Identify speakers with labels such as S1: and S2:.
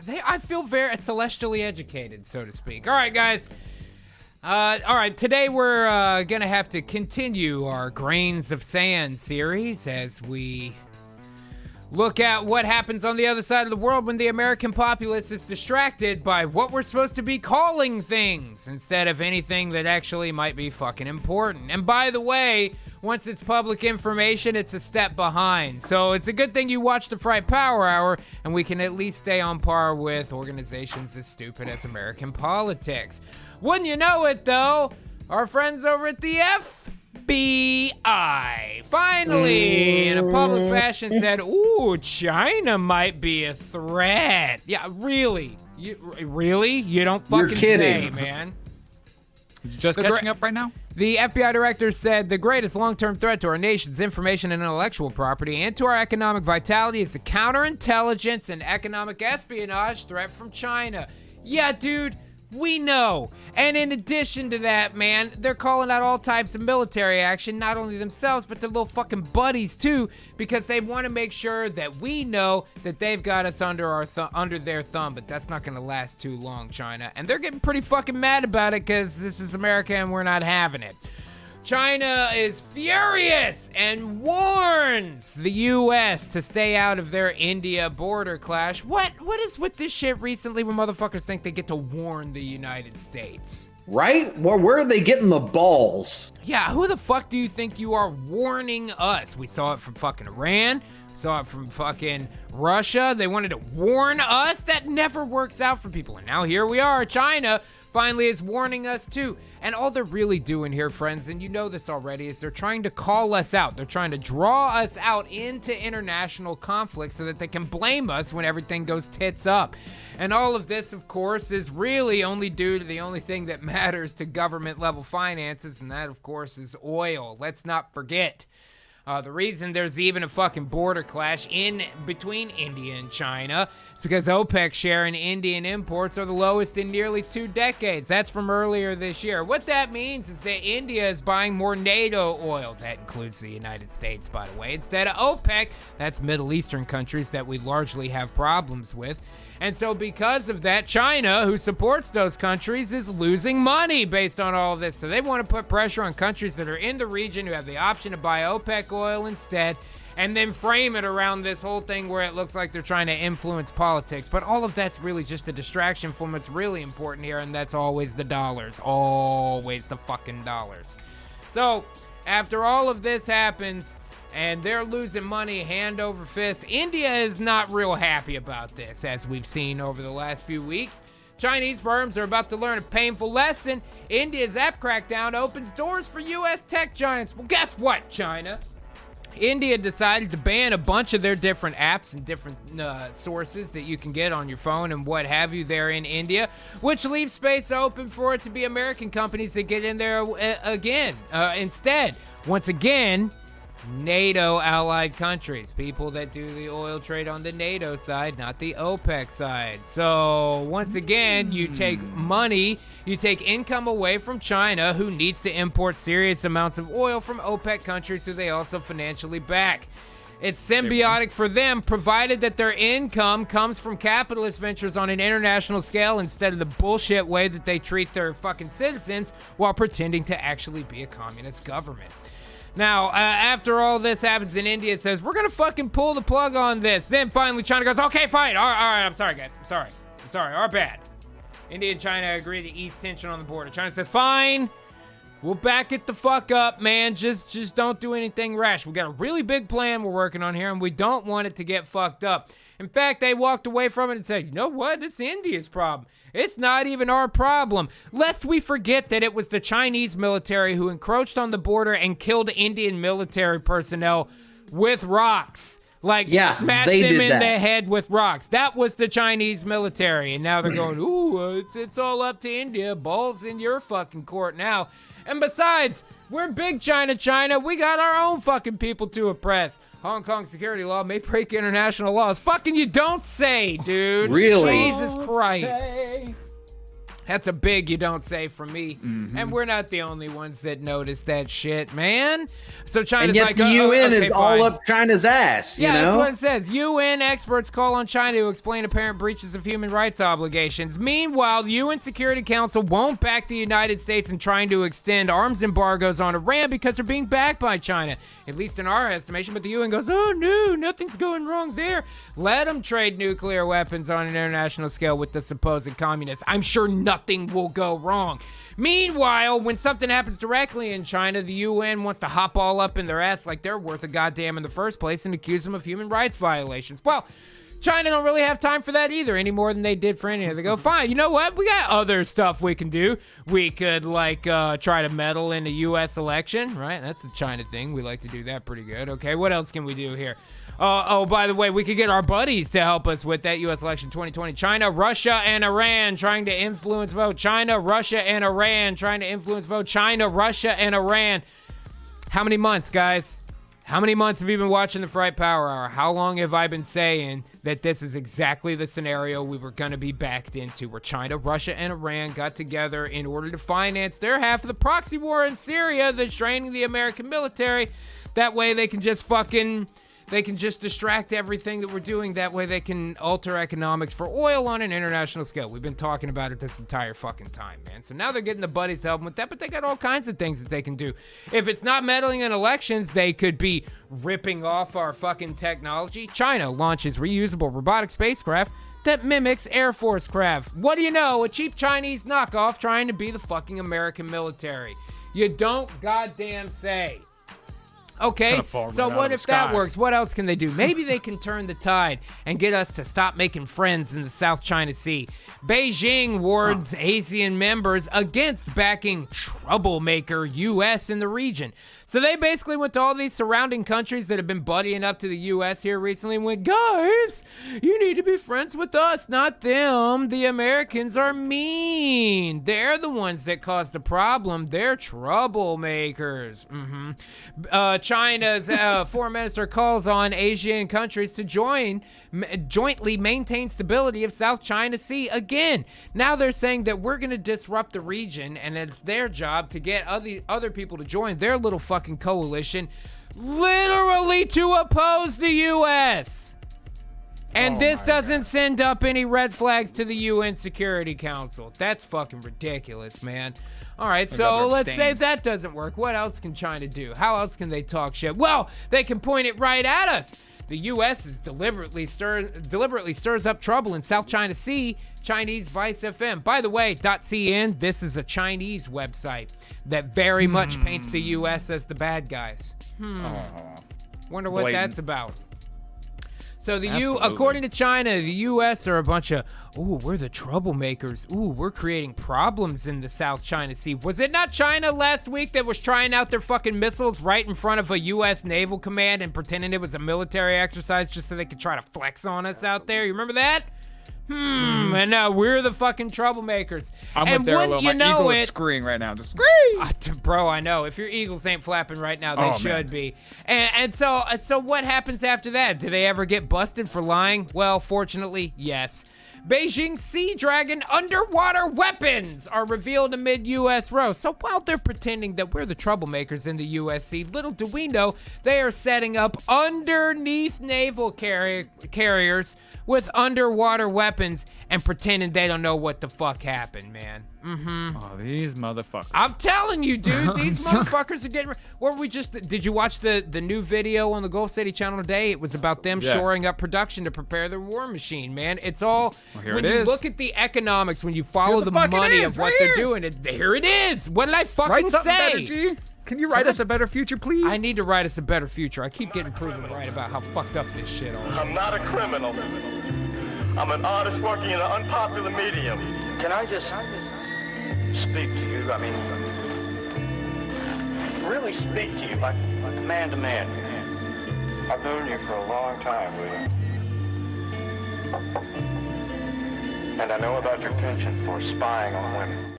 S1: I feel very celestially educated, so to speak. All right, guys. All right, today we're going to have to continue our Grains of Sand series as we look at what happens on the other side of the world when the American populace is distracted by what we're supposed to be calling things instead of anything that actually might be fucking important. And by the way, once it's public information, it's a step behind. So it's a good thing you watch the Fright Power Hour, and we can at least stay on par with organizations as stupid as American politics. Wouldn't you know it, though, our friends over at the FBI finally, in a public fashion, said, ooh, China might be a threat. Yeah, really? Really? You don't fucking say, man.
S2: Just catching up right now?
S1: The FBI director said the greatest long-term threat to our nation's information and intellectual property and to our economic vitality is the counterintelligence and economic espionage threat from China. Yeah, dude. We know. And in addition to that, man, they're calling out all types of military action, not only themselves, but their little fucking buddies too, because they want to make sure that we know that they've got us under their thumb, but that's not going to last too long, China. And they're getting pretty fucking mad about it because this is America and we're not having it. China is furious and warns the U.S. to stay out of their India border clash. What is with this shit recently when motherfuckers think they get to warn the United States?
S3: Right? Well, where are they getting the balls?
S1: Yeah, who the fuck do you think you are warning us? We saw it from fucking Iran. Saw it from fucking Russia. They wanted to warn us. That never works out for people. And now here we are, China finally is warning us too. And all they're really doing here, friends, and you know this already, is they're trying to call us out. They're trying to draw us out into international conflict so that they can blame us when everything goes tits up. And all of this, of course, is really only due to the only thing that matters to government level finances, and that, of course, is oil. Let's not forget. The reason there's even a fucking border clash in between India and China is because OPEC share in Indian imports are the lowest in nearly 2 decades. That's from earlier this year. What that means is that India is buying more NATO oil. That includes the United States, by the way, instead of OPEC. That's Middle Eastern countries that we largely have problems with. And so because of that, China, who supports those countries, is losing money based on all of this. So they want to put pressure on countries that are in the region who have the option to buy OPEC oil instead, and then frame it around this whole thing where it looks like they're trying to influence politics. But all of that's really just a distraction from what's really important here, and that's always the dollars. Always the fucking dollars. So after all of this happens, and they're losing money hand over fist, India is not real happy about this, as we've seen over the last few weeks. Chinese firms are about to learn a painful lesson. India's app crackdown opens doors for U.S. tech giants. Well, guess what, China? India decided to ban a bunch of their different apps and different sources that you can get on your phone and what have you there in India, which leaves space open for it to be American companies that get in there again. Instead, once again, NATO allied countries, people that do the oil trade on the NATO side, not the OPEC side. So once again, you take money, you take income away from China, who needs to import serious amounts of oil from OPEC countries who they also financially back. It's symbiotic for them, provided that their income comes from capitalist ventures on an international scale instead of the bullshit way that they treat their fucking citizens while pretending to actually be a communist government. Now, after all this happens in India, it says, we're going to fucking pull the plug on this. Then finally China goes, okay, fine. All right, I'm sorry, guys. I'm sorry. Our bad. India and China agree to ease tension on the border. China says, fine. We'll back it the fuck up, man. Just don't do anything rash. We got a really big plan we're working on here, and we don't want it to get fucked up. In fact, they walked away from it and said, you know what? It's India's problem. It's not even our problem. Lest we forget that it was the Chinese military who encroached on the border and killed Indian military personnel with rocks. Smashed them in the head with rocks. That was the Chinese military. And now they're going, ooh, it's all up to India. Balls in your fucking court now. And besides, we're big China. We got our own fucking people to oppress. Hong Kong security law may break international laws. Fucking you don't say, dude.
S3: Really?
S1: Jesus Christ. That's a big you don't say from me. And we're not the only ones that notice that shit, man. So China's
S3: And yet
S1: like,
S3: the UN
S1: okay,
S3: is all
S1: fine.
S3: up China's ass, you
S1: Yeah,
S3: know?
S1: that's what it says. UN experts call on China to explain apparent breaches of human rights obligations. Meanwhile, the UN Security Council won't back the United States in trying to extend arms embargoes on Iran because they're being backed by China, at least in our estimation. But the UN goes, oh no, nothing's going wrong there. Let them trade nuclear weapons on an international scale with the supposed communists. I'm sure nothing will go wrong. Meanwhile, when something happens directly in China, the UN wants to hop all up in their ass like they're worth a goddamn in the first place and accuse them of human rights violations. Well, China don't really have time for that either, any more than they did for India. They go, fine, you know what? We got other stuff we can do. We could, try to meddle in the U.S. election, right? That's a China thing. We like to do that pretty good. Okay, what else can we do here? By the way, we could get our buddies to help us with that U.S. election 2020. China, Russia, and Iran trying to influence vote. China, Russia, and Iran trying to influence vote. China, Russia, and Iran. How many months, guys? How many months have you been watching the Fright Power Hour? How long have I been saying that this is exactly the scenario we were going to be backed into, where China, Russia, and Iran got together in order to finance their half of the proxy war in Syria that's draining the American military? That way they can just distract everything that we're doing. That way they can alter economics for oil on an international scale. We've been talking about it this entire fucking time, man. So now they're getting the buddies to help them with that, but they got all kinds of things that they can do. If it's not meddling in elections, they could be ripping off our fucking technology. China launches reusable robotic spacecraft that mimics Air Force craft. What do you know? A cheap Chinese knockoff trying to be the fucking American military. You don't goddamn say. Okay, so what if that works? What else can they do? Maybe they can turn the tide and get us to stop making friends in the South China Sea. Beijing warns ASEAN members against backing troublemaker U.S. in the region. So they basically went to all these surrounding countries that have been buddying up to the U.S. here recently and went, guys, you need to be friends with us, not them. The Americans are mean. They're the ones that caused the problem. They're troublemakers. China's foreign minister calls on Asian countries to jointly maintain stability of South China Sea again. Now they're saying that we're going to disrupt the region, and it's their job to get other people to join their little fucking coalition, literally to oppose the U.S. And this doesn't send up any red flags to the UN Security Council. That's fucking ridiculous, man. All right, so let's say that doesn't work. What else can China do? How else can they talk shit? Well, they can point it right at us. The U.S. is deliberately stirs up trouble in South China Sea. Chinese Vice FM. By the way, .cn, this is a Chinese website that very much paints the U.S. as the bad guys. Wonder what that's about. So according to China, the U.S. are a bunch of, we're the troublemakers. We're creating problems in the South China Sea. Was it not China last week that was trying out their fucking missiles right in front of a U.S. naval command and pretending it was a military exercise just so they could try to flex on us out there? You remember that? And now we're the fucking troublemakers.
S2: I'm with there, my eagle is screaming right now. Just scream!
S1: Bro, I know. If your eagles ain't flapping right now, they should be. And so what happens after that? Do they ever get busted for lying? Well, fortunately, yes. Beijing Sea Dragon underwater weapons are revealed amid U.S. row. So while they're pretending that we're the troublemakers in the U.S. Sea, little do we know they are setting up underneath naval carriers with underwater weapons and pretending they don't know what the fuck happened, man.
S2: Oh, these motherfuckers.
S1: I'm telling you, dude, these motherfuckers are getting... Did you watch the new video on the Gulf City channel today? It was about them shoring up production to prepare their war machine, man. It's all... when you look at the economics, when you follow the money of what they're doing, here it is. What did I fucking say?
S2: Better, G. Can you write us a better future, please?
S1: I need to write us a better future. I keep getting proven right about how fucked up this shit all is.
S4: I'm not a criminal. I'm an artist working in an unpopular medium. Can I just speak to you? I mean, really speak to you like man to man. I've known you for a long time, William. And I know about your penchant for spying on women.